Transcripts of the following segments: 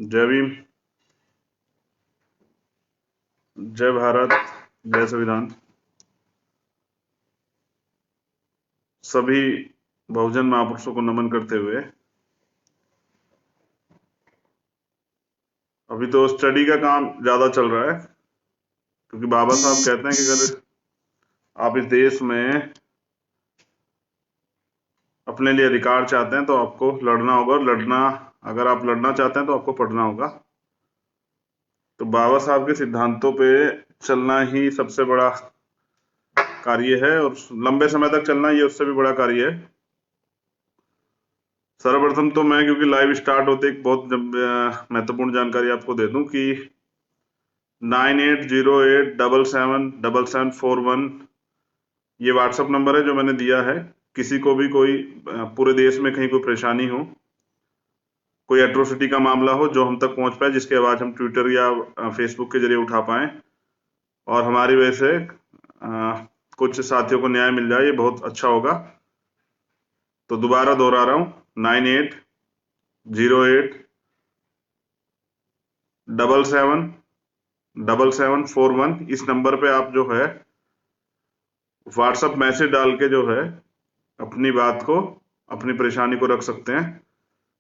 जय भीम, जय भारत, जय संविधान। सभी बहुजन महापुरुषों को नमन करते हुए अभी तो स्टडी का काम ज्यादा चल रहा है, क्योंकि बाबा साहब कहते हैं कि अगर आप इस देश में अपने लिए अधिकार चाहते हैं तो आपको लड़ना होगा, और अगर आप लड़ना चाहते हैं तो आपको पढ़ना होगा। तो बाबा साहब के सिद्धांतों पे चलना ही सबसे बड़ा कार्य है, और लंबे समय तक चलना ये उससे भी बड़ा कार्य है। सर्वप्रथम तो मैं, क्योंकि लाइव स्टार्ट होते एक बहुत महत्वपूर्ण जानकारी आपको दे दूं कि 9808777741 ये व्हाट्सएप नंबर है जो मैंने दिया है। किसी को भी कोई पूरे देश में कहीं कोई परेशानी हो, कोई एट्रोसिटी का मामला हो जो हम तक पहुंच पाए, जिसकी आवाज हम ट्विटर या फेसबुक के जरिए उठा पाए और हमारी वजह से कुछ साथियों को न्याय मिल जाए, ये बहुत अच्छा होगा। तो दोबारा दोहरा रहा हूं, 9808777741। इस नंबर पे आप जो है व्हाट्सएप मैसेज डाल के जो है अपनी बात को, अपनी परेशानी को रख सकते हैं।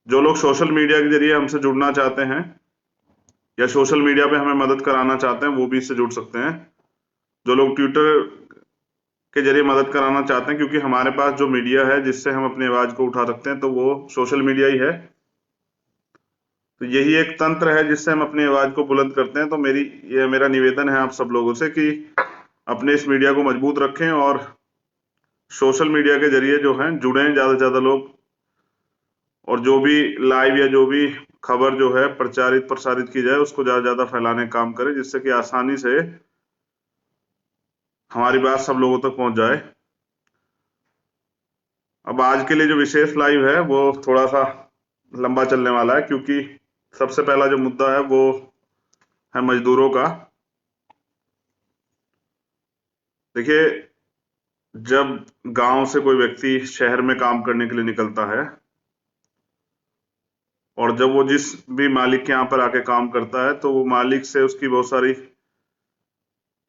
जो लोग सोशल मीडिया के जरिए हमसे जुड़ना चाहते हैं या सोशल मीडिया पे हमें मदद कराना चाहते हैं, वो भी इससे जुड़ सकते हैं। जो लोग ट्विटर के जरिए मदद कराना चाहते हैं, क्योंकि हमारे पास जो मीडिया है जिससे हम अपनी आवाज को उठा सकते हैं, तो वो सोशल मीडिया ही है। तो यही एक तंत्र है जिससे हम अपनी आवाज को बुलंद करते हैं। तो मेरा निवेदन है आप सब लोगों से कि अपने इस मीडिया को मजबूत रखें और सोशल मीडिया के जरिए जो है जुड़ें ज्यादा से ज्यादा लोग, और जो भी लाइव या जो भी खबर जो है प्रसारित की जाए उसको ज्यादा से ज्यादा फैलाने का काम करें, जिससे कि आसानी से हमारी बात सब लोगों तक पहुंच जाए। अब आज के लिए जो विशेष लाइव है वो थोड़ा सा लंबा चलने वाला है, क्योंकि सबसे पहला जो मुद्दा है वो है मजदूरों का। देखिए, जब गांव से कोई व्यक्ति शहर में काम करने के लिए निकलता है, और जब वो जिस भी मालिक के यहाँ पर आके काम करता है, तो वो मालिक से उसकी बहुत सारी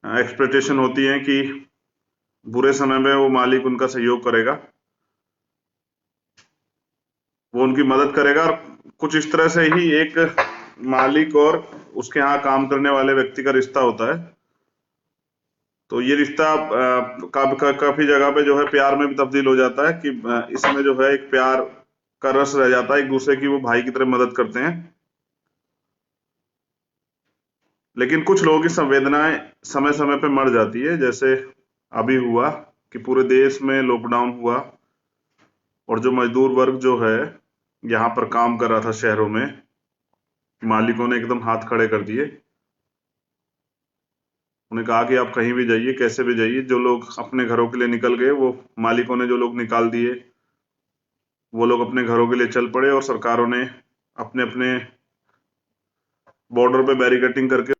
एक्सपेक्टेशन होती है कि बुरे समय में वो मालिक उनका सहयोग करेगा, वो उनकी मदद करेगा। और कुछ इस तरह से ही एक मालिक और उसके यहाँ काम करने वाले व्यक्ति का रिश्ता होता है। तो ये रिश्ता काफी जगह पे जो है प्यार में भी तब्दील हो जाता है, कि इसमें जो है एक प्यार का रस रह जाता है, एक दूसरे की वो भाई की तरह मदद करते हैं। लेकिन कुछ लोगों की संवेदनाएं समय समय पे मर जाती है, जैसे अभी हुआ कि पूरे देश में लॉकडाउन हुआ और जो मजदूर वर्ग जो है यहाँ पर काम कर रहा था शहरों में, मालिकों ने एकदम हाथ खड़े कर दिए। उन्हें कहा कि आप कहीं भी जाइए, कैसे भी जाइए। जो लोग अपने घरों के लिए निकल गए, वो मालिकों ने जो लोग निकाल दिए, वो लोग अपने घरों के लिए चल पड़े, और सरकारों ने अपने अपने बॉर्डर पे बैरिकेटिंग करके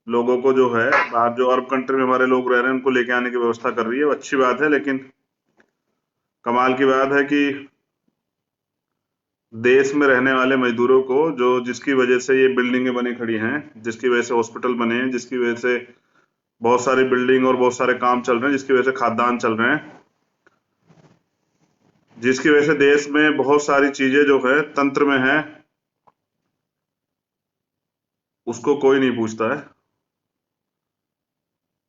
लोगों को जो है बाहर, जो अरब कंट्री में हमारे लोग रह रहे हैं, उनको लेके आने की व्यवस्था कर रही है। वो अच्छी बात है, लेकिन कमाल की बात है कि देश में रहने वाले मजदूरों को, जो जिसकी वजह से ये बिल्डिंगें बनी खड़ी हैं, जिसकी वजह से हॉस्पिटल बने हैं, जिसकी वजह से बहुत सारी बिल्डिंग और बहुत सारे काम चल रहे हैं, जिसकी वजह से खाद्यान्न चल रहे हैं, जिसकी वजह से देश में बहुत सारी चीजें जो है तंत्र में है, उसको कोई नहीं पूछता है।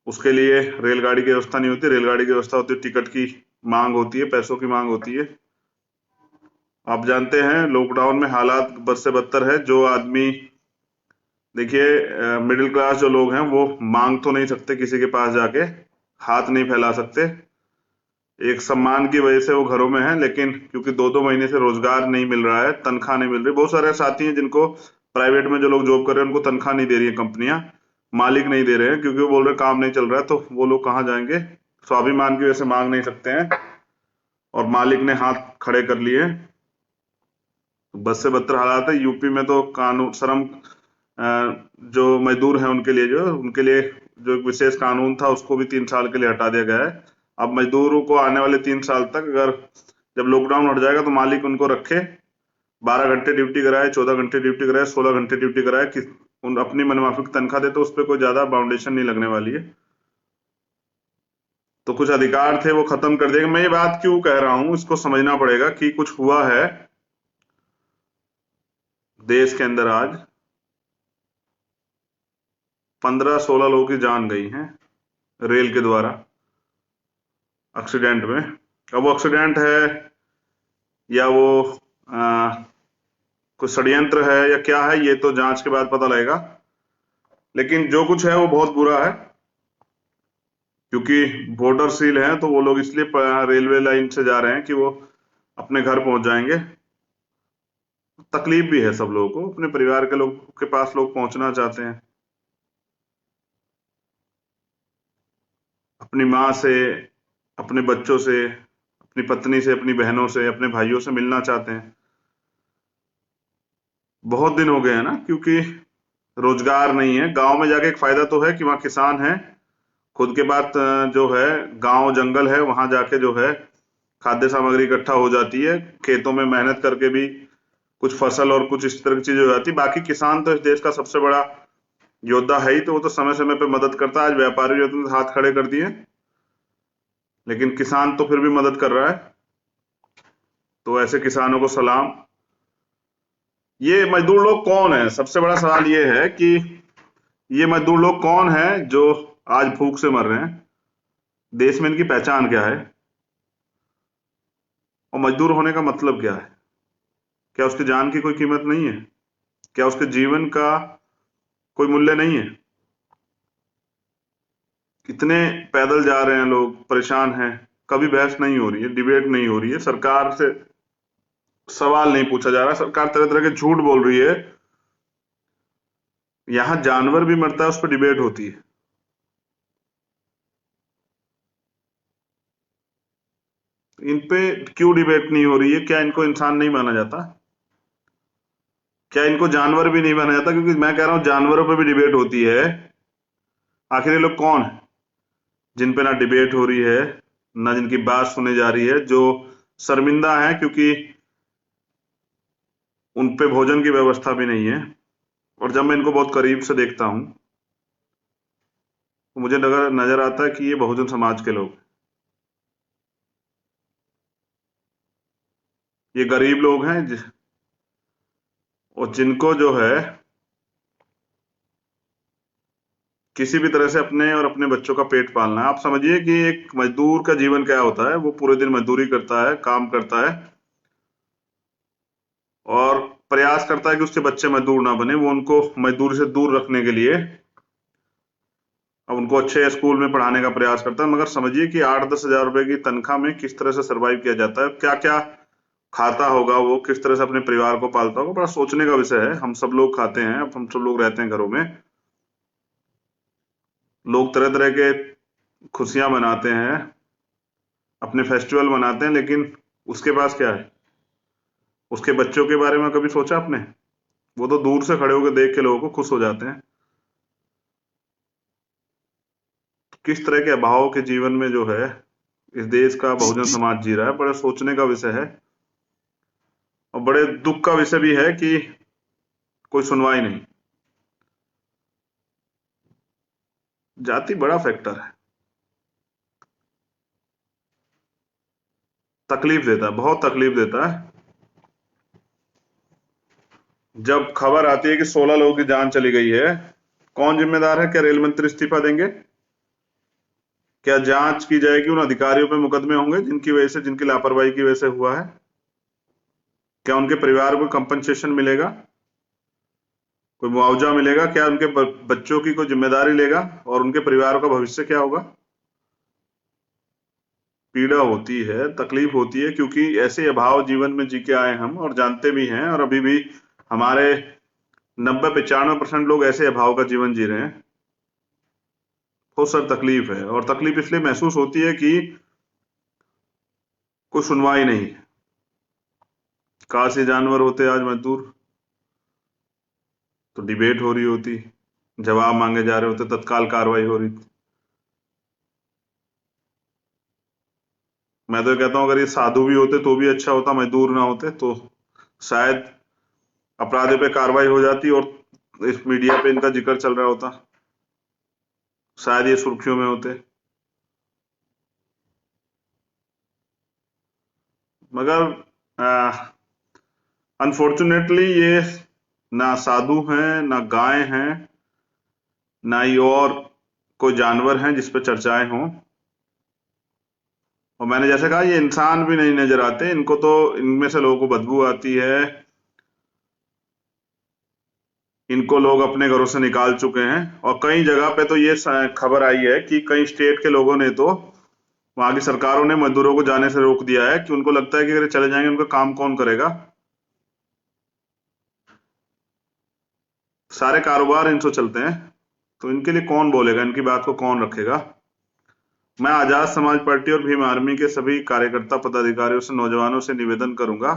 उसके लिए रेलगाड़ी की व्यवस्था नहीं होती। रेलगाड़ी की व्यवस्था होती है, टिकट की मांग होती है, पैसों की मांग होती है। आप जानते हैं लॉकडाउन में हालात बद से बदतर है। जो आदमी, देखिए, मिडिल क्लास जो लोग हैं वो मांग तो नहीं सकते किसी के पास जाके, हाथ नहीं फैला सकते, एक सम्मान की वजह से वो घरों में है। लेकिन क्योंकि 2-2 महीने से रोजगार नहीं मिल रहा है, तनख्वाह नहीं मिल रही, बहुत सारे साथी हैं जिनको प्राइवेट में जो लोग जॉब कर रहे हैं उनको तनख्वाह नहीं दे रही है कंपनियां, मालिक नहीं दे रहे हैं, क्योंकि वो बोल रहे काम नहीं चल रहा है। तो वो लोग कहाँ जाएंगे? स्वाभिमान की वजह से मांग नहीं सकते हैं, और मालिक ने हाथ खड़े कर लिए। बद से बदतर हालात है। यूपी में तो कानून श्रम, जो मजदूर हैं उनके लिए जो एक विशेष कानून था, उसको भी 3 साल के लिए हटा दिया गया है। अब मजदूरों को आने वाले 3 साल तक अगर जब लॉकडाउन हट जाएगा तो मालिक उनको रखे, 12 घंटे ड्यूटी कराए, 14 घंटे ड्यूटी कराए, 16 घंटे ड्यूटी कराए, कि उन अपनी मनमाफिक तनख्वाह दे, तो उस पर कोई ज्यादा बाउंडेशन नहीं लगने वाली है। तो कुछ अधिकार थे वो खत्म कर देगा। मैं ये बात क्यों कह रहा हूं, इसको समझना पड़ेगा कि कुछ हुआ है देश के अंदर। आज 15-16 लोगों की जान गई है रेल के द्वारा एक्सीडेंट में। अब वो एक्सीडेंट है या वो कोई षड्यंत्र है या क्या है, ये तो जांच के बाद पता लगेगा। लेकिन जो कुछ है वो बहुत बुरा है, क्योंकि बॉर्डर सील है, तो वो लोग इसलिए रेलवे लाइन से जा रहे हैं कि वो अपने घर पहुंच जाएंगे। तकलीफ भी है सब लोगों को, अपने परिवार के लोग के पास लोग पहुंचना चाहते हैं, अपनी माँ से, अपने बच्चों से, अपनी पत्नी से, अपनी बहनों से, अपने भाइयों से मिलना चाहते हैं। बहुत दिन हो गए हैं ना, क्योंकि रोजगार नहीं है। गांव में जाके एक फायदा तो है कि वहाँ किसान है, खुद के बाद जो है गांव जंगल है, वहां जाके जो है खाद्य सामग्री इकट्ठा हो जाती है, खेतों में मेहनत करके भी कुछ फसल और कुछ इस तरह की चीजें हो जाती है। बाकी किसान तो इस देश का सबसे बड़ा योद्धा है ही, तो वो तो समय समय पे मदद करता है। आज व्यापारी जो तुमने हाथ खड़े कर दिए, लेकिन किसान तो फिर भी मदद कर रहा है। तो ऐसे किसानों को सलाम। ये मजदूर लोग कौन है, सबसे बड़ा सवाल ये है कि ये मजदूर लोग कौन है जो आज भूख से मर रहे हैं, देश में इनकी पहचान क्या है, और मजदूर होने का मतलब क्या है? क्या उसकी जान की कोई कीमत नहीं है? क्या उसके जीवन का कोई मूल्य नहीं है? कितने पैदल जा रहे हैं लोग, परेशान हैं, कभी बहस नहीं हो रही है, डिबेट नहीं हो रही है, सरकार से सवाल नहीं पूछा जा रहा, सरकार तरह तरह के झूठ बोल रही है। यहां जानवर भी मरता है, उस पर डिबेट होती है। इन पे क्यों डिबेट नहीं हो रही है? क्या इनको इंसान नहीं माना जाता? क्या इनको जानवर भी नहीं माना जाता? क्योंकि मैं कह रहा हूं जानवरों पे भी डिबेट होती है। आखिर ये लोग कौन है जिन पे ना डिबेट हो रही है, ना जिनकी बात सुनी जा रही है, जो शर्मिंदा है क्योंकि उन पे भोजन की व्यवस्था भी नहीं है। और जब मैं इनको बहुत करीब से देखता हूं तो मुझे नजर नजर आता है कि ये बहुजन समाज के लोग, ये गरीब लोग हैं और जिनको जो है किसी भी तरह से अपने और अपने बच्चों का पेट पालना है। आप समझिए कि एक मजदूर का जीवन क्या होता है। वो पूरे दिन मजदूरी करता है, काम करता है, और प्रयास करता है कि उसके बच्चे मजदूर ना बने। वो उनको मजदूरी से दूर रखने के लिए अब उनको अच्छे स्कूल में पढ़ाने का प्रयास करता है। मगर समझिए कि 8-10 हजार रुपए की तनख्वाह में किस तरह से सरवाइव किया जाता है, क्या क्या खाता होगा वो, किस तरह से अपने परिवार को पालता होगा। बड़ा सोचने का विषय है। हम सब लोग खाते हैं, अब हम सब लोग रहते हैं घरों में, लोग तरह तरह के खुशियां मनाते हैं, अपने फेस्टिवल मनाते हैं, लेकिन उसके पास क्या है? उसके बच्चों के बारे में कभी सोचा आपने? वो तो दूर से खड़े होकर देख के लोगों को खुश हो जाते हैं। किस तरह के अभाव के जीवन में जो है इस देश का बहुजन समाज जी रहा है, बड़ा सोचने का विषय है। और बड़े दुख का विषय भी है कि कोई सुनवाई नहीं। जाति बड़ा फैक्टर है, तकलीफ देता है, बहुत तकलीफ देता है। जब खबर आती है कि 16 लोगों की जान चली गई है, कौन जिम्मेदार है? क्या रेल मंत्री इस्तीफा देंगे? क्या जांच की जाएगी? उन अधिकारियों पे मुकदमे होंगे जिनकी वजह से, जिनकी लापरवाही की वजह से हुआ है? क्या उनके परिवार को कंपनसेशन मिलेगा? कोई मुआवजा मिलेगा? क्या उनके बच्चों की कोई जिम्मेदारी लेगा? और उनके परिवारों का भविष्य क्या होगा? पीड़ा होती है, तकलीफ होती है, क्योंकि ऐसे अभाव जीवन में जी के आए हम, और जानते भी हैं, और अभी भी हमारे 90-95% लोग ऐसे अभाव का जीवन जी रहे हैं। बहुत सारी तकलीफ है, और तकलीफ इसलिए महसूस होती है कि कोई सुनवाई नहीं है। काश ये जानवर होते आज मजदूर, तो डिबेट हो रही होती, जवाब मांगे जा रहे होते, तत्काल कार्रवाई हो रही। मैं तो कहता हूँ अगर ये साधु भी होते तो भी अच्छा होता, मजदूर ना होते तो शायद अपराधियों पे कार्रवाई हो जाती और इस मीडिया पे इनका जिक्र चल रहा होता, शायद ये सुर्खियों में होते। मगर अनफॉर्चुनेटली ये ना साधु हैं, ना गाय हैं, ना ही और कोई जानवर हैं जिस पे चर्चाएं हों। और मैंने जैसे कहा ये इंसान भी नहीं नजर आते इनको, तो इनमें से लोगों को बदबू आती है, इनको लोग अपने घरों से निकाल चुके हैं। और कई जगह पे तो ये खबर आई है कि कई स्टेट के लोगों ने तो, वहां की सरकारों ने मजदूरों को जाने से रोक दिया है कि उनको लगता है कि अगर चले जाएंगे उनका काम कौन करेगा, सारे कारोबार इनसे चलते हैं, तो इनके लिए कौन बोलेगा, इनकी बात को कौन रखेगा। मैं आजाद समाज पार्टी और भीम आर्मी के सभी कार्यकर्ता पदाधिकारियों से, नौजवानों से निवेदन करूंगा,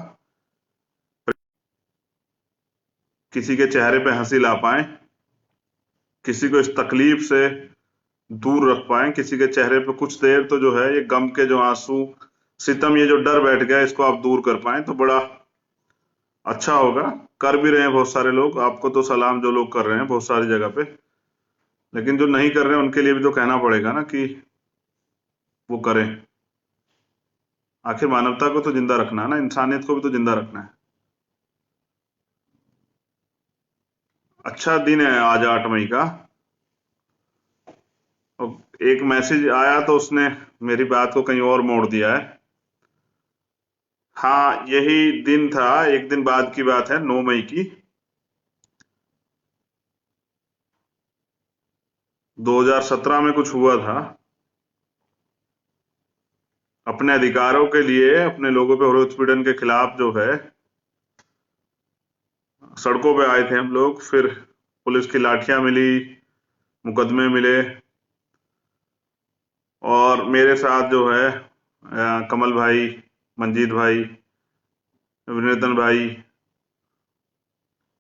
किसी के चेहरे पे हंसी ला पाए, किसी को इस तकलीफ से दूर रख पाए, किसी के चेहरे पे कुछ देर तो जो है ये गम के जो आंसू, सितम, ये जो डर बैठ गया, इसको आप दूर कर पाए तो बड़ा अच्छा होगा। कर भी रहे हैं बहुत सारे लोग, आपको तो सलाम जो लोग कर रहे हैं बहुत सारी जगह पे, लेकिन जो नहीं कर रहे हैं उनके लिए भी तो कहना पड़ेगा ना कि वो करें। आखिर मानवता को तो जिंदा रखना है ना, इंसानियत को भी तो जिंदा रखना है। अच्छा दिन है आज 8 मई का। और एक मैसेज आया तो उसने मेरी बात को कहीं और मोड़ दिया है। हाँ, यही दिन था, एक दिन बाद की बात है, 9 मई की। 2017 में कुछ हुआ था। अपने अधिकारों के लिए, अपने लोगों पे हो रहे उत्पीड़न के खिलाफ जो है सड़कों पे आए थे हम लोग, फिर पुलिस की लाठियां मिली, मुकदमे मिले, और मेरे साथ जो है कमल भाई, मंजीत भाई, विनोदन भाई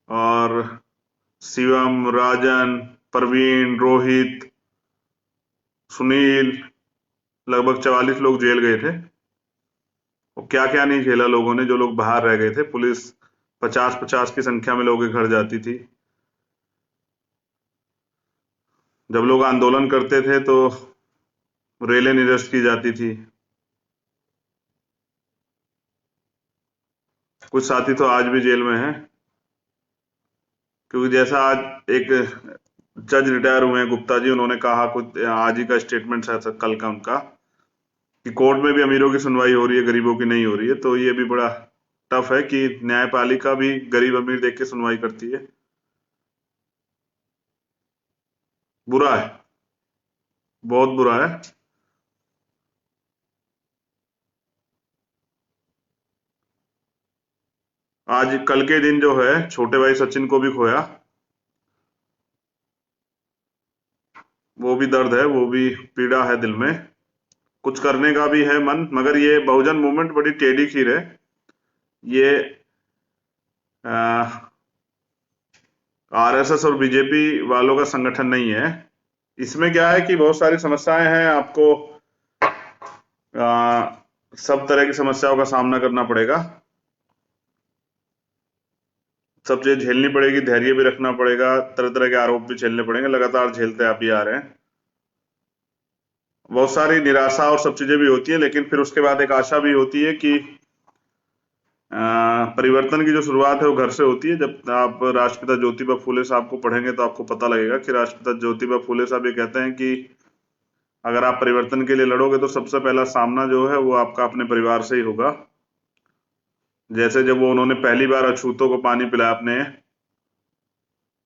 और शिवम, राजन, प्रवीण, रोहित, सुनील, लगभग 44 लोग जेल गए थे। और क्या क्या नहीं झेला लोगों ने, जो लोग बाहर रह गए थे। पुलिस 50-50 की संख्या में लोगों के घर जाती थी। जब लोग आंदोलन करते थे तो रेलें निरस्त की जाती थी। कुछ साथी तो आज भी जेल में हैं, क्योंकि जैसा आज एक जज रिटायर हुए हैं गुप्ता जी, उन्होंने कहा, कुछ आज ही का स्टेटमेंट है कल का उनका, कि कोर्ट में भी अमीरों की सुनवाई हो रही है, गरीबों की नहीं हो रही है। तो ये भी बड़ा टफ है कि न्यायपालिका भी गरीब अमीर देख के सुनवाई करती है। बुरा है, बहुत बुरा है। आज कल के दिन जो है छोटे भाई सचिन को भी खोया, वो भी दर्द है, वो भी पीड़ा है दिल में। कुछ करने का भी है मन, मगर ये बहुजन मूवमेंट बड़ी टेढ़ी खीर है। ये आरएसएस और बीजेपी वालों का संगठन नहीं है। इसमें क्या है कि बहुत सारी समस्याएं हैं, आपको सब तरह की समस्याओं का सामना करना पड़ेगा, सब चीजें झेलनी पड़ेगी, धैर्य भी रखना पड़ेगा, तरह तरह के आरोप भी झेलने पड़ेंगे, लगातार झेलते आप ही आ रहे हैं। बहुत सारी निराशा और सब चीजें भी होती है, लेकिन फिर उसके बाद एक आशा भी होती है कि परिवर्तन की जो शुरुआत है वो घर से होती है। जब आप राष्ट्रपिता ज्योतिबा फूले साहब को पढ़ेंगे तो आपको पता लगेगा कि राष्ट्रपिता ज्योतिबा फूले साहब ये कहते हैं कि अगर आप परिवर्तन के लिए लड़ोगे तो सबसे पहला सामना जो है वो आपका अपने परिवार से ही होगा। जैसे जब वो उन्होंने पहली बार अछूतों को पानी पिलाया अपने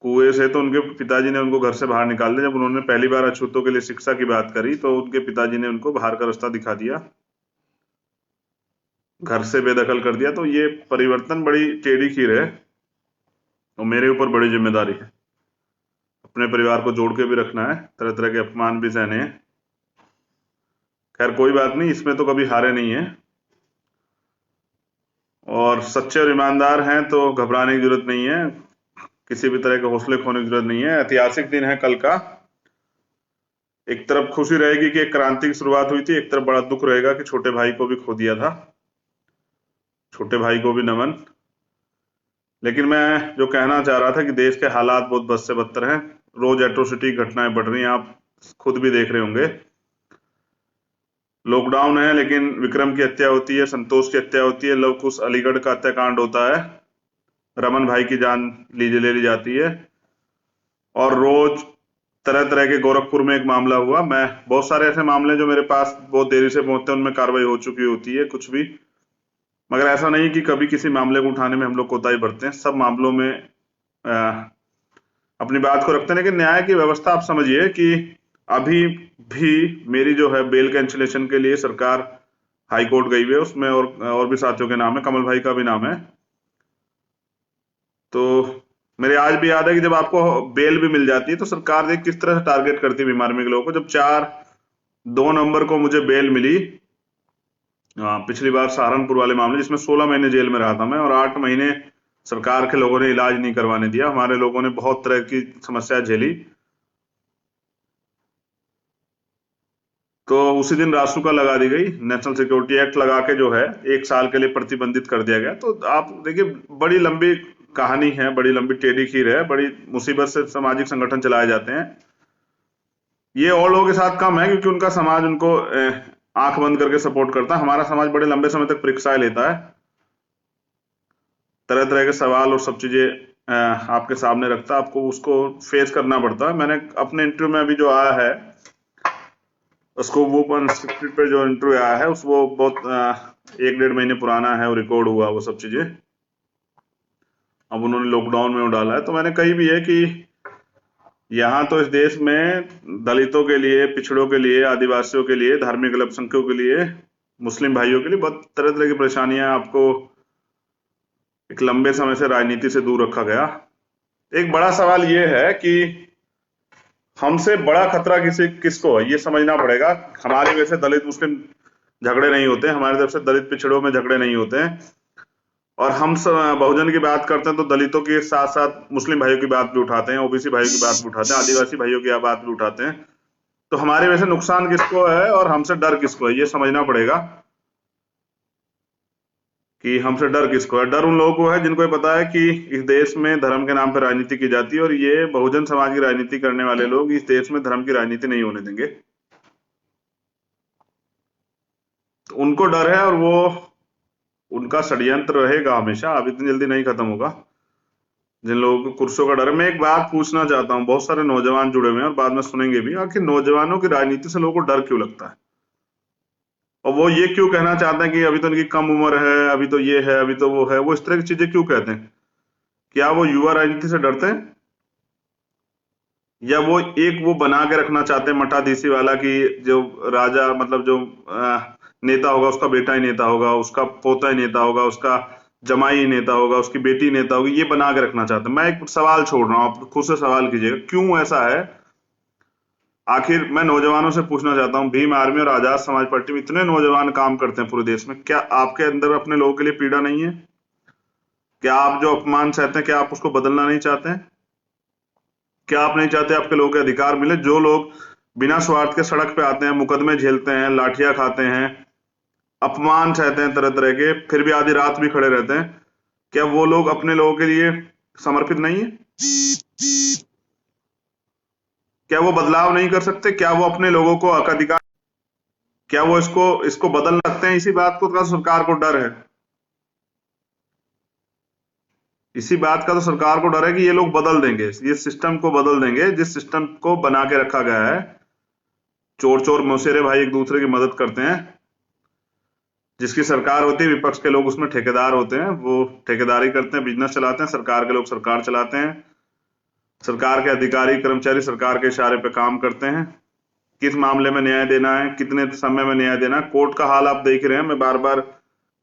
कुएं से, तो उनके पिताजी ने उनको घर से बाहर निकाल दिया। जब उन्होंने पहली बार अछूतों के लिए शिक्षा की बात करी तो उनके पिताजी ने उनको बाहर का रास्ता दिखा दिया, घर से बेदखल कर दिया। तो ये परिवर्तन बड़ी टेढ़ी खीर है और मेरे ऊपर बड़ी जिम्मेदारी है। अपने परिवार को जोड़ के भी रखना है, तरह तरह के अपमान भी सहने हैं। खैर कोई बात नहीं, इसमें तो कभी हारे नहीं है, और सच्चे और ईमानदार हैं तो घबराने की जरूरत नहीं है, किसी भी तरह के हौसले खोने की जरूरत नहीं है। ऐतिहासिक दिन है कल का, एक तरफ खुशी रहेगी कि एक क्रांति की शुरुआत हुई थी, एक तरफ बड़ा दुख रहेगा कि छोटे भाई को भी खो दिया था। छोटे भाई को भी नमन। लेकिन मैं जो कहना चाह रहा था कि देश के हालात बहुत बद से बदतर हैं। रोज एट्रोसिटी घटनाएं बढ़ रही हैं, आप खुद भी देख रहे होंगे। लॉकडाउन है लेकिन विक्रम की हत्या होती है, संतोष की हत्या होती है, लव कुश अलीगढ़ का हत्याकांड होता है, रमन भाई की जान ले ली जाती है। और रोज तरह तरह के, गोरखपुर में एक मामला हुआ, मैं बहुत सारे ऐसे मामले जो मेरे पास बहुत देरी से पहुंचते हैं उनमें कार्रवाई हो चुकी होती है कुछ भी, मगर ऐसा नहीं कि कभी किसी मामले को उठाने में हम लोग कोताही बरते हैं। सब मामलों में अपनी बात को रखते हैं। लेकिन न्याय की व्यवस्था आप समझिए कि अभी भी मेरी जो है बेल कैंसिलेशन के लिए सरकार हाई कोर्ट गई हुई है, उसमें और भी साथियों के नाम है, कमल भाई का भी नाम है। तो मेरे आज भी याद है कि जब आपको बेल भी मिल जाती है तो सरकार देख किस तरह से टारगेट करती है बीमार में लोगों को। जब 2 नवंबर को मुझे बेल मिली, पिछली बार सहारनपुर वाले मामले जिसमें 16 महीने जेल में रहा था मैं, और 8 महीने सरकार के लोगों ने इलाज नहीं करवाने दिया। हमारे लोगों ने बहुत तरह की समस्या झेली। तो उसी दिन रासुका लगा दी गई, नेशनल सिक्योरिटी एक्ट लगा के जो है 1 साल के लिए प्रतिबंधित कर दिया गया। तो आप देखिए, बड़ी लंबी कहानी है, बड़ी लंबी टेढ़ी खीर है, बड़ी मुसीबत से सामाजिक संगठन चलाए जाते हैं। ये और लोगों के साथ कम है क्योंकि उनका समाज उनको आंख बंद करके सपोर्ट करता है। हमारा समाज बड़े लंबे समय तक परीक्षाएं लेता है, तरह तरह के सवाल और सब चीजें आपके सामने रखता है, आपको उसको फेस करना पड़ता है। मैंने अपने इंटरव्यू में अभी जो आया है उसको, वो अनस्क्रिप्टेड पे जो इंटरव्यू आया है उस, वो बहुत 1-1.5 महीने पुराना है, वो रिकॉर्ड हुआ वो सब चीजें। अब उन्होंने लॉकडाउन में वो डाला है। तो मैंने कही भी है कि यहाँ तो इस देश में दलितों के लिए, पिछड़ों के लिए, आदिवासियों के लिए, धार्मिक अल्पसंख्यकों के लिए, मुस्लिम भाइयों के लिए बहुत तरह तरह की परेशानियां, आपको एक लंबे समय से राजनीति से दूर रखा गया। एक बड़ा सवाल ये है कि हमसे बड़ा खतरा किसको है, ये समझना पड़ेगा। हमारे वैसे दलित मुस्लिम झगड़े नहीं होते, हमारी तरफ से दलित पिछड़ों में झगड़े नहीं होते हैं। और हम बहुजन की बात करते हैं तो दलितों के साथ साथ मुस्लिम भाइयों की बात भी उठाते हैं, ओबीसी भाइयों की बात भी उठाते हैं, आदिवासी भाइयों की बात भी उठाते हैं। तो हमारे वैसे नुकसान किसको है और हमसे डर किसको है, ये समझना पड़ेगा कि हमसे डर किसको है। डर उन लोगों को है जिनको ये पता है कि इस देश में धर्म के नाम पर राजनीति की जाती है, और ये बहुजन समाज की राजनीति करने वाले लोग इस देश में धर्म की राजनीति नहीं होने देंगे। तो उनको डर है, और वो, उनका षड्यंत्र रहेगा हमेशा, अब इतनी जल्दी नहीं खत्म होगा। जिन लोगों को कुर्सियों का डर है, मैं एक बात पूछना चाहता हूँ, बहुत सारे नौजवान जुड़े हुए हैं और बाद में सुनेंगे भी, आखिर नौजवानों की राजनीति से लोगों को डर क्यों लगता है? और वो ये क्यों कहना चाहते हैं कि अभी तो इनकी कम उम्र है, अभी तो ये है, अभी तो वो है, वो इस तरह की चीजें क्यों कहते हैं? क्या वो युवा राजनीति से डरते हैं, या वो एक वो बना के रखना चाहते हैं मठाधीशी वाला, कि जो राजा, मतलब जो नेता होगा उसका बेटा ही नेता होगा, उसका पोता ही नेता होगा, उसका जमाई ही नेता होगा, उसकी बेटी नेता होगी, ये बना के रखना चाहते हैं? मैं एक सवाल छोड़ रहा हूं, आप खुद से सवाल कीजिएगा क्यों ऐसा है। आखिर मैं नौजवानों से पूछना चाहता हूं, भीम आर्मी और आजाद समाज पार्टी में इतने नौजवान काम करते हैं पूरे देश में, क्या आपके अंदर अपने लोगों के लिए पीड़ा नहीं है? क्या आप जो अपमान सहते हैं, क्या आप उसको बदलना नहीं चाहते हैं? क्या आप नहीं चाहते आपके लोगों के अधिकार मिले? जो लोग बिना स्वार्थ के सड़क पे आते हैं, मुकदमे झेलते हैं, लाठियां खाते हैं, अपमान सहते हैं तरह तरह के, फिर भी आधी रात भी खड़े रहते हैं, क्या वो लोग अपने लोगों के लिए समर्पित नहीं है? क्या वो बदलाव नहीं कर सकते? क्या वो अपने लोगों को हक अधिकार, क्या वो इसको इसको बदल सकते हैं? इसी बात को का सरकार को डर है, इसी बात का तो सरकार को डर है कि ये लोग बदल देंगे, ये सिस्टम को बदल देंगे, जिस सिस्टम को बना के रखा गया है। चोर चोर मौसेरे भाई एक दूसरे की मदद करते हैं, जिसकी सरकार होती है विपक्ष के लोग उसमें ठेकेदार होते हैं, वो ठेकेदारी करते हैं, बिजनेस चलाते हैं, सरकार के लोग सरकार चलाते हैं, सरकार के अधिकारी कर्मचारी सरकार के इशारे पे काम करते हैं। किस मामले में न्याय देना है, कितने समय में न्याय देना है, कोर्ट का हाल आप देख रहे हैं। मैं बार बार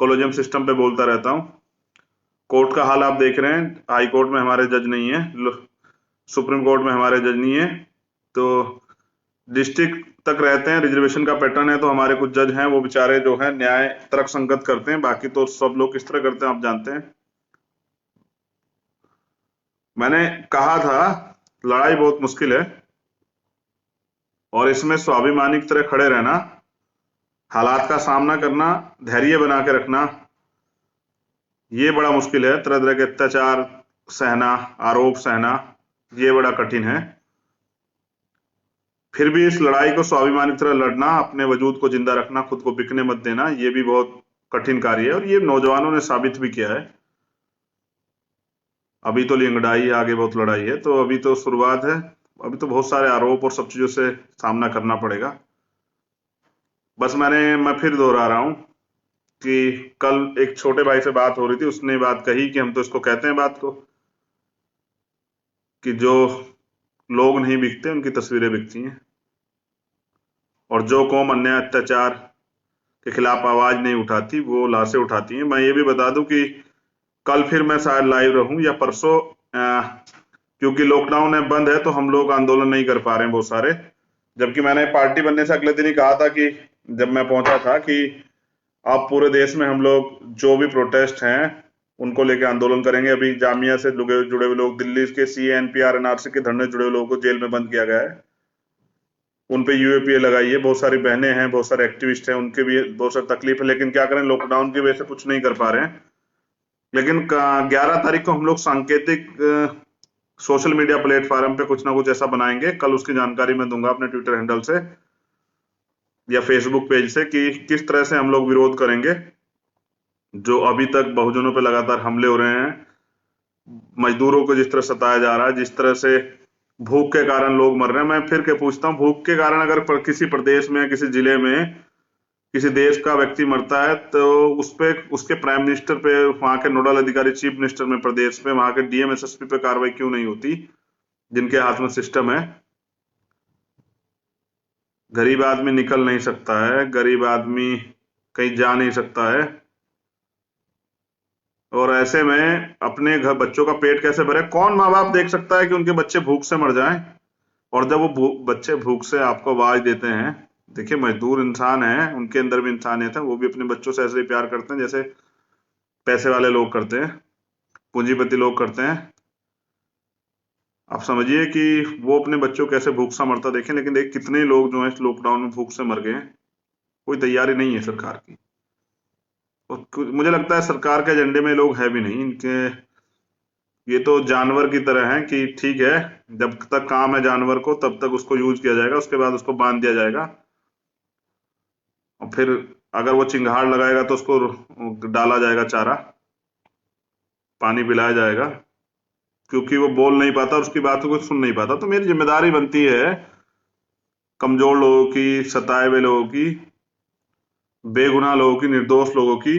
कोलोजियम सिस्टम पे बोलता रहता हूं, कोर्ट का हाल आप देख रहे हैं। हाई कोर्ट में हमारे जज नहीं है, सुप्रीम कोर्ट में हमारे जज नहीं है, तो डिस्ट्रिक्ट तक रहते हैं, रिजर्वेशन का पैटर्न है, तो हमारे कुछ जज हैं वो बेचारे जो है न्याय तर्क संगत करते हैं, बाकी तो सब लोग किस तरह करते हैं आप जानते हैं। मैंने कहा था लड़ाई बहुत मुश्किल है, और इसमें स्वाभिमानी की तरह खड़े रहना, हालात का सामना करना, धैर्य बना के रखना, ये बड़ा मुश्किल है। तरह तरह के अत्याचार सहना, आरोप सहना, ये बड़ा कठिन है। फिर भी इस लड़ाई को स्वाभिमान की तरह लड़ना, अपने वजूद को जिंदा रखना, खुद को बिकने मत देना, ये भी बहुत कठिन कार्य है और ये नौजवानों ने साबित भी किया है। अभी तो लिंगड़ाई है, आगे बहुत लड़ाई है, तो अभी तो शुरुआत है। अभी तो बहुत सारे आरोप और सब चीजों से सामना करना पड़ेगा। बस मैं फिर दोहरा रहा हूं कि कल एक छोटे भाई से बात हो रही थी, उसने बात कही कि हम तो इसको कहते हैं बात को कि जो लोग नहीं बिकते उनकी तस्वीरें बिकती हैं, और जो कौम अन्याय अत्याचार के खिलाफ आवाज नहीं उठाती वो लाशें उठाती हैं। मैं ये भी बता दूं कि कल फिर मैं शायद लाइव रहूं या परसों, क्योंकि लॉकडाउन है, बंद है, तो हम लोग आंदोलन नहीं कर पा रहे हैं बहुत सारे। जबकि मैंने पार्टी बनने से अगले दिन ही कहा था कि जब मैं पहुंचा था कि अब पूरे देश में हम लोग जो भी प्रोटेस्ट हैं उनको लेके आंदोलन करेंगे। अभी जामिया से जुड़े हुए लोग, दिल्ली के CA NPR NRC के धरने जुड़े हुए लोगों को जेल में बंद किया गया है, उन पे UAPA लगाई है। बहुत सारी बहनें हैं, बहुत सारे एक्टिविस्ट हैं, उनके भी बहुत सारी तकलीफ है, लेकिन क्या करें, लॉकडाउन की वजह से कुछ नहीं कर पा रहे हैं। लेकिन 11 तारीख को हम लोग सांकेतिक सोशल मीडिया प्लेटफॉर्म पे कुछ ना कुछ ऐसा बनाएंगे। कल उसकी जानकारी मैं दूंगा अपने ट्विटर हैंडल से या फेसबुक पेज से कि किस तरह से हम लोग विरोध करेंगे जो अभी तक बहुजनों पे लगातार हमले हो रहे हैं, मजदूरों को जिस तरह सताया जा रहा है, जिस तरह से भूख के कारण लोग मर रहे हैं। मैं फिर के पूछता हूँ, भूख के कारण अगर किसी प्रदेश में, किसी जिले में, किसी देश का व्यक्ति मरता है तो उस पे, उसके प्राइम मिनिस्टर पे, वहां के नोडल अधिकारी, चीफ मिनिस्टर में प्रदेश पे, वहां के DM SSP पे कार्रवाई क्यों नहीं होती, जिनके हाथ में सिस्टम है? गरीब आदमी निकल नहीं सकता है, गरीब आदमी कहीं जा नहीं सकता है, और ऐसे में अपने घर बच्चों का पेट कैसे भरे? कौन माँ बाप देख सकता है कि उनके बच्चे भूख से मर जाएं? और जब वो बच्चे भूख से आपको आवाज देते हैं, देखिए मजदूर इंसान है, उनके अंदर भी इंसानियत है, वो भी अपने बच्चों से ऐसे ही प्यार करते हैं जैसे पैसे वाले लोग करते हैं, पूंजीपति लोग करते हैं। आप समझिए कि वो अपने बच्चों को कैसे भूख से मरता देखें। लेकिन देख, कितने लोग जो है इस लॉकडाउन में भूख से मर गए हैं, कोई तैयारी नहीं है सरकार की। और मुझे लगता है सरकार के एजेंडे में लोग है भी नहीं इनके। ये तो जानवर की तरह है कि ठीक है, जब तक काम है जानवर को तब तक उसको यूज किया जाएगा, उसके बाद उसको बांध दिया जाएगा, और फिर अगर वो चिंगाड़ लगाएगा तो उसको डाला जाएगा चारा, पानी पिलाया जाएगा, क्योंकि वो बोल नहीं पाता, उसकी बात को सुन नहीं पाता। तो मेरी जिम्मेदारी बनती है कमजोर लोगों की, सताए हुए लोगों की, बेगुनाह लोगों की, निर्दोष लोगों की,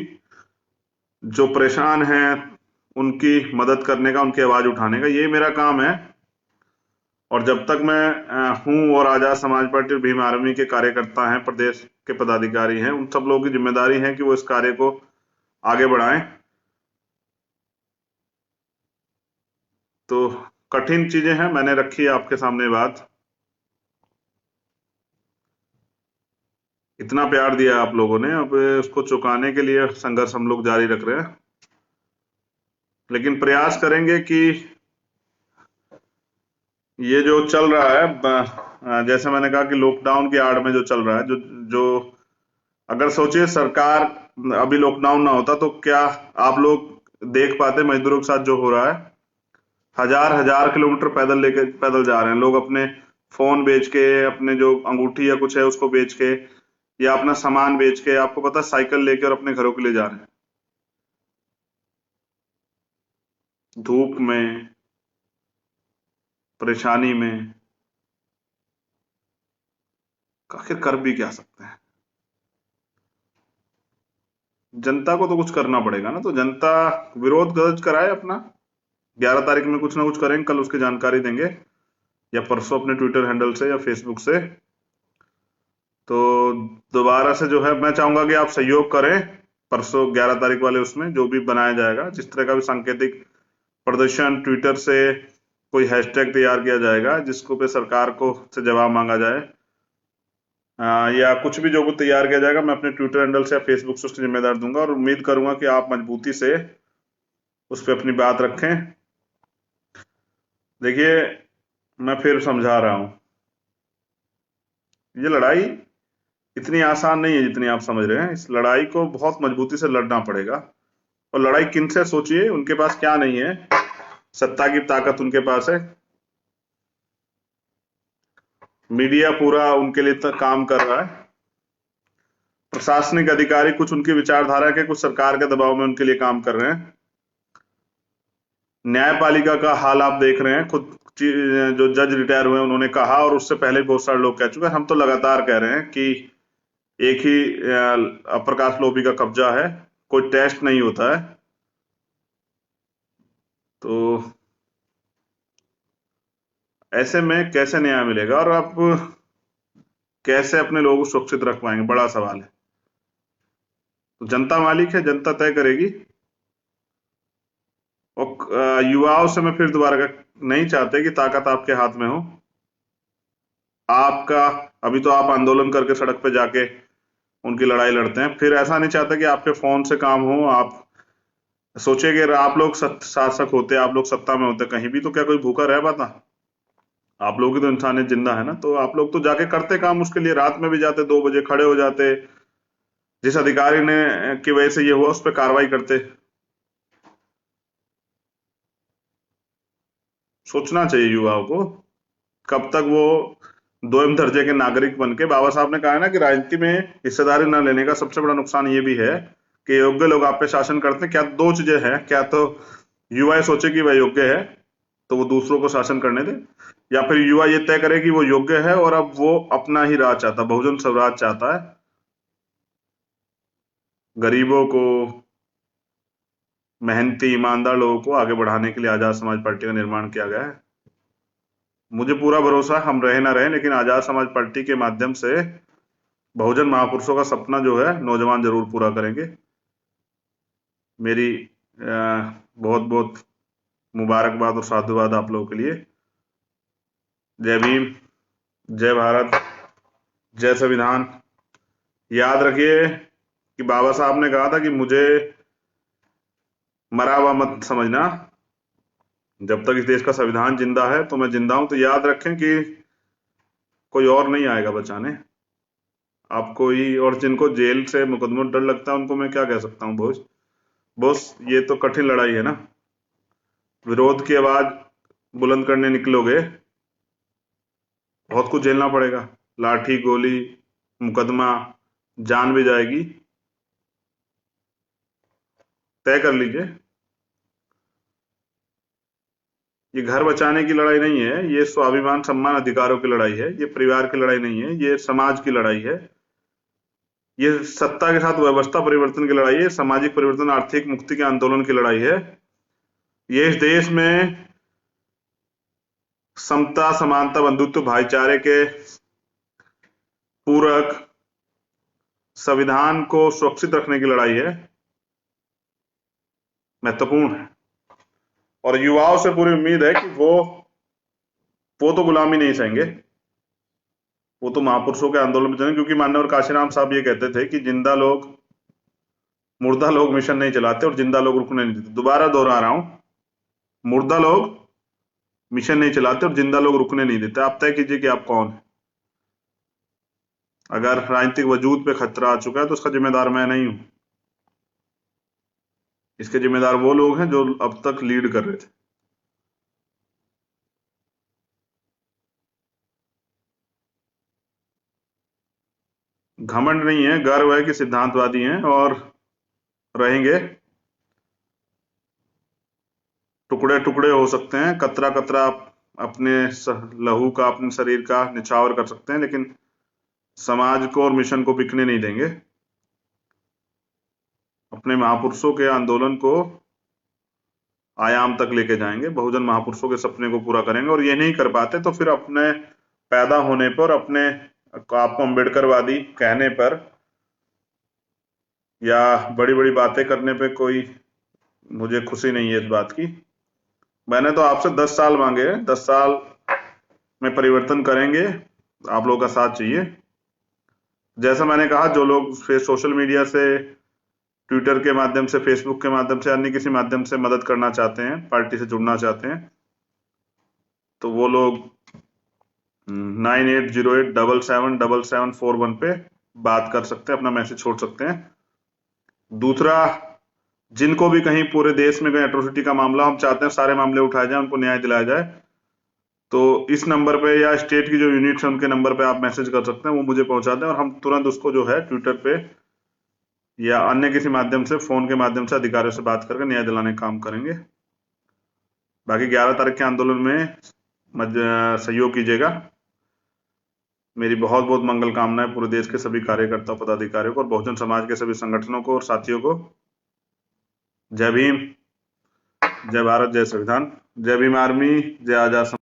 जो परेशान हैं, उनकी मदद करने का, उनकी आवाज उठाने का, ये मेरा काम है। और जब तक मैं हूं, और आजाद समाज पार्टी और भीम आर्मी के कार्यकर्ता हैं, प्रदेश के पदाधिकारी हैं, उन सब लोगों की जिम्मेदारी है कि वो इस कार्य को आगे बढ़ाएं। तो कठिन चीजें हैं, मैंने रखी है आपके सामने बात। इतना प्यार दिया आप लोगों ने, अब उसको चुकाने के लिए संघर्ष हम लोग जारी रख रहे हैं। लेकिन प्रयास करेंगे कि ये जो चल रहा है, जैसे मैंने कहा कि लॉकडाउन की आड़ में जो चल रहा है, जो जो अगर सोचिए सरकार, अभी लॉकडाउन ना होता तो क्या आप लोग देख पाते मजदूरों के साथ जो हो रहा है? हजार हजार किलोमीटर पैदल लेके पैदल जा रहे हैं लोग, अपने फोन बेच के, अपने जो अंगूठी या कुछ है उसको बेच के, या अपना सामान बेच के, आपको पता है, साइकिल लेके और अपने घरों के लिए जा रहे हैं, धूप में, परेशानी में। आखिर कर भी क्या सकते हैं? जनता को तो कुछ करना पड़ेगा ना, तो जनता विरोध दर्ज कराए अपना। 11 तारीख में कुछ ना कुछ करेंगे, कल उसकी जानकारी देंगे या परसों अपने ट्विटर हैंडल से या फेसबुक से। तो दोबारा से जो है, मैं चाहूंगा कि आप सहयोग करें परसों 11 तारीख वाले उसमें, जो भी बनाया जाएगा, जिस तरह का भी सांकेतिक प्रदर्शन, ट्विटर से कोई हैशटैग तैयार किया जाएगा जिसको पे सरकार को से जवाब मांगा जाए, या कुछ भी जो कुछ तैयार किया जाएगा, मैं अपने ट्विटर हैंडल से या फेसबुक से उसकी जिम्मेदार दूंगा, और उम्मीद करूंगा कि आप मजबूती से उस पर अपनी बात रखें। देखिए, मैं फिर समझा रहा हूं, ये लड़ाई इतनी आसान नहीं है जितनी आप समझ रहे हैं। इस लड़ाई को बहुत मजबूती से लड़ना पड़ेगा। और लड़ाई किन से, सोचिए, उनके पास क्या नहीं है। सत्ता की ताकत उनके पास है, मीडिया पूरा उनके लिए काम कर रहा है, प्रशासनिक अधिकारी कुछ उनकी विचारधारा के, कुछ सरकार के दबाव में उनके लिए काम कर रहे हैं। न्यायपालिका का हाल आप देख रहे हैं खुद। जो जज रिटायर हुए उन्होंने कहा, और उससे पहले बहुत सारे लोग कह चुके हैं। हम तो लगातार कह रहे हैं कि एक ही प्रकाश लोबी का कब्जा है, कोई टेस्ट नहीं होता है। तो ऐसे में कैसे न्याय मिलेगा, और आप कैसे अपने लोगों को सुरक्षित रख पाएंगे, बड़ा सवाल है। तो जनता मालिक है, जनता तय करेगी। और युवाओं से मैं फिर दोबारा नहीं चाहते कि ताकत आपके हाथ में हो। आपका अभी तो आप आंदोलन करके सड़क पे जाके उनकी लड़ाई लड़ते हैं, फिर ऐसा नहीं चाहते कि आपके फोन से काम हो। आप सोचिए कि अगर आप लोग शासक होते, आप लोग सत्ता में होते कहीं भी, तो क्या कोई भूखा रह पाता? आप लोग की तो इंसानियत जिंदा है ना। तो आप लोग तो जाके करते काम उसके लिए, रात में भी जाते, 2 बजे खड़े हो जाते, जिस अधिकारी ने की वजह से ये हुआ उस पर कार्रवाई करते। सोचना चाहिए युवाओं को। कब तक वो दोयम दर्जे के नागरिक बन के, बाबा साहब ने कहा है ना कि राजनीति में हिस्सेदारी न लेने का सबसे बड़ा नुकसान ये भी है कि योग्य लोग आप पे शासन करते हैं। क्या दो चीजें हैं, क्या तो युवा सोचे कि वह योग्य है तो वो दूसरों को शासन करने दे, या फिर युवा ये तय करे कि वो योग्य है और अब वो अपना ही राज चाहता, बहुजन स्वराज चाहता है। गरीबों को, मेहनती ईमानदार लोगों को आगे बढ़ाने के लिए आजाद समाज पार्टी का निर्माण किया गया है। मुझे पूरा भरोसा है, हम रहे ना रहे, लेकिन आजाद समाज पार्टी के माध्यम से बहुजन महापुरुषों का सपना जो है नौजवान जरूर पूरा करेंगे। मेरी बहुत बहुत मुबारकबाद और साधुवाद आप लोगों के लिए। जय भीम, जय भारत, जय संविधान। याद रखिए कि बाबा साहब ने कहा था कि मुझे मरा हुआ मत समझना, जब तक इस देश का संविधान जिंदा है तो मैं जिंदा हूं। तो याद रखें कि कोई और नहीं आएगा बचाने आपको ही। और जिनको जेल से मुकदमा डर लगता है उनको मैं क्या कह सकता हूँ, बॉस? बॉस, ये तो कठिन लड़ाई है ना। विरोध की आवाज बुलंद करने निकलोगे, बहुत कुछ झेलना पड़ेगा। लाठी, गोली, मुकदमा, जान भी जाएगी। तय कर लीजिए, ये घर बचाने की लड़ाई नहीं है, ये स्वाभिमान सम्मान अधिकारों की लड़ाई है, ये परिवार की लड़ाई नहीं है, ये समाज की लड़ाई है। ये सत्ता के साथ व्यवस्था परिवर्तन की लड़ाई है, सामाजिक परिवर्तन, आर्थिक मुक्ति के आंदोलन की लड़ाई है। ये इस देश में समता, समानता, बंधुत्व, भाईचारे के पूरक संविधान को सुरक्षित रखने की लड़ाई है, महत्वपूर्ण है। और युवाओं से पूरी उम्मीद है कि वो तो गुलामी नहीं सहेंगे, वो तो महापुरुषों के आंदोलन में चलेंगे। क्योंकि माननीय काशीराम साहब ये कहते थे कि जिंदा लोग, मुर्दा लोग मिशन नहीं चलाते और जिंदा लोग रुकने नहीं देते। दोबारा दोहरा रहा हूं, मुर्दा लोग मिशन नहीं चलाते और जिंदा लोग रुकने नहीं देते। आप तय कीजिए कि आप कौन है। अगर राजनीतिक वजूद पे खतरा आ चुका है तो उसका जिम्मेदार मैं नहीं हूं, इसके जिम्मेदार वो लोग हैं जो अब तक लीड कर रहे थे। घमंड नहीं है, गर्व है कि सिद्धांतवादी हैं और रहेंगे। टुकड़े टुकड़े हो सकते हैं, कतरा कतरा अपने लहू का, अपने शरीर का निछावर कर सकते हैं, लेकिन समाज को और मिशन को बिकने नहीं देंगे। अपने महापुरुषों के आंदोलन को आयाम तक लेके जाएंगे, बहुजन महापुरुषों के सपने को पूरा करेंगे। और ये नहीं कर पाते तो फिर अपने पैदा होने पर, अपने आपको अम्बेडकरवादी कहने पर या बड़ी बड़ी बातें करने पे कोई मुझे खुशी नहीं है इस बात की। मैंने तो आपसे 10 साल मांगे हैं, 10 साल में परिवर्तन करेंगे, आप लोगों का साथ चाहिए। जैसा मैंने कहा, जो लोग फिर सोशल मीडिया से, ट्विटर के माध्यम से, फेसबुक के माध्यम से, अन्य किसी माध्यम से मदद करना चाहते हैं, पार्टी से जुड़ना चाहते हैं, तो वो लोग 9808777741 पे बात कर सकते हैं, अपना मैसेज छोड़ सकते हैं। दूसरा, जिनको भी कहीं पूरे देश में कहीं एट्रोसिटी का मामला, हम चाहते हैं सारे मामले उठाए जाए, उनको न्याय दिलाया जाए, तो इस नंबर पे या स्टेट की जो यूनिट्स है उनके नंबर पे आप मैसेज कर सकते हैं, वो मुझे पहुंचा दें और हम तुरंत उसको जो है ट्विटर पे या अन्य किसी माध्यम से, फोन के माध्यम से अधिकारियों से बात करके न्याय दिलाने का काम करेंगे। बाकी 11 तारीख के आंदोलन में सहयोग कीजिएगा। मेरी बहुत बहुत मंगल कामनाएं पूरे देश के सभी कार्यकर्ता पदाधिकारियों को और बहुजन समाज के सभी संगठनों को और साथियों को। जय भीम, जय भारत, जय संविधान, जय भीम आर्मी, जय आजाद।